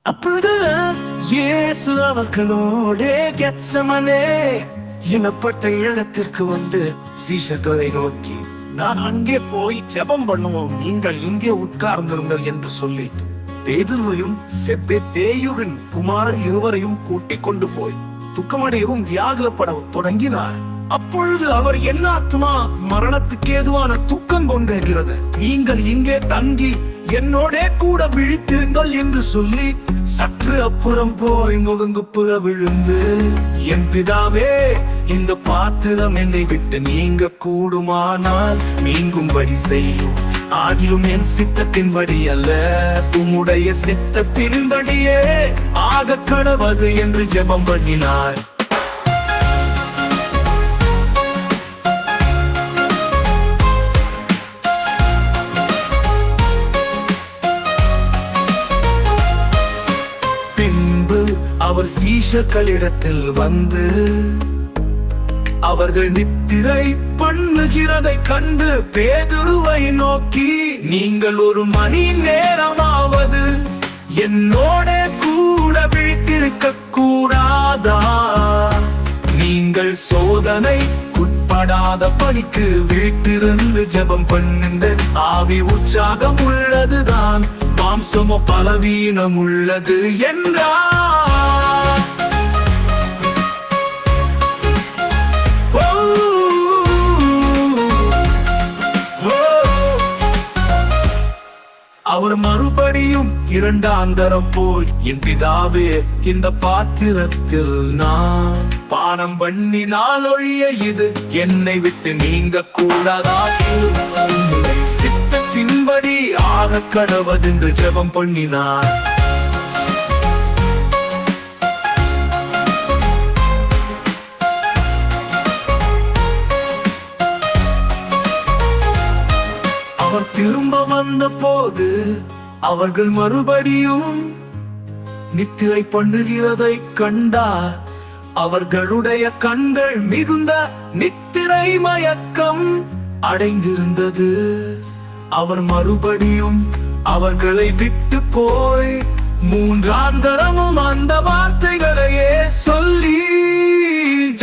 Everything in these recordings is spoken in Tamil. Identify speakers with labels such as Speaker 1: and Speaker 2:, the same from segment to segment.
Speaker 1: அப்பொழுது இயேசு அவர்களோடே கெத்செமனே எனப்பட்ட இடத்திற்கு வந்து சீஷர்களை நோக்கி, நான் அங்கே போய் ஜெபம் பண்ணுவோம், நீங்கள் இங்கே உட்கார்ந்திருங்கள் என்று சொல்லி பேதுருவையும் செபெதேயுவின் குமாரர் இருவரையும் கூட்டிக் கொண்டு போய் துக்கமடையவும் வியாகுலப்படவும் தொடங்கினார். அப்பொழுது அவர், என் ஆத்துமா மரணத்துக்கு ஏதுவான துக்கம் கொண்டிருக்கிறது, நீங்கள் இங்கே தங்கி என்னோட கூட விழித்திருங்கள் என்று சொல்லி சற்று அப்புறம் போய் முகங்குப்புற விழுந்து, என் பிதாவே, இந்த பாத்திரம் என்னை விட்டு நீங்க கூடுமானால் நீங்கும்படி செய்யும், ஆகிலும் என் சித்தத்தின்படி அல்ல, உம்முடைய சித்தத்தின்படியே ஆக கடவது என்று ஜெபம் பண்ணினார். பின்பு அவர் சீஷர்களிடத்தில் வந்து அவர்கள் நித்திரை பண்ணுகிறதை கண்டு பேதுருவை நோக்கி, நீங்கள் ஒரு மணி நேரமாவது என்னோட கூட விழித்திருக்க கூடாதா? நீங்கள் சோதனைக்குட்படாத படிக்கு விழித்திருந்து ஜெபம் பண்ணுங்கள். ஆவி உற்சாகம் உள்ளதுதான், மாம்சமோ பலவீனம் உள்ளது என்றார். அவர் மறுபடியும் இரண்டாம் தரம் போய், என் பிதாவே, இந்த பாத்திரத்தில் நான் பானம் பண்ணினால் ஒழிய இது என்னை விட்டு நீங்க கூடாதாகில், சித்தத்தின்படி ஆக கடவதென்று ஜெபம் பண்ணினார். அவர் திரும்ப வந்த போது அவர்கள் மறுபடியும் நித்திரை பண்ணுகிறதை கண்டார். அவர்களுடைய கண்கள் மிகுந்த நித்திரை மயக்கம் அடைந்திருந்தது. அவர் மறுபடியும் அவர்களை விட்டு போய் மூன்றாம் தரமும் அந்த வார்த்தைகளையே சொல்லி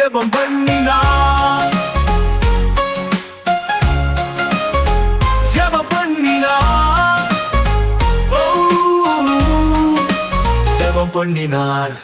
Speaker 1: ஜெபம் பண்ணினார். ஜெபம் பண்ணினார்.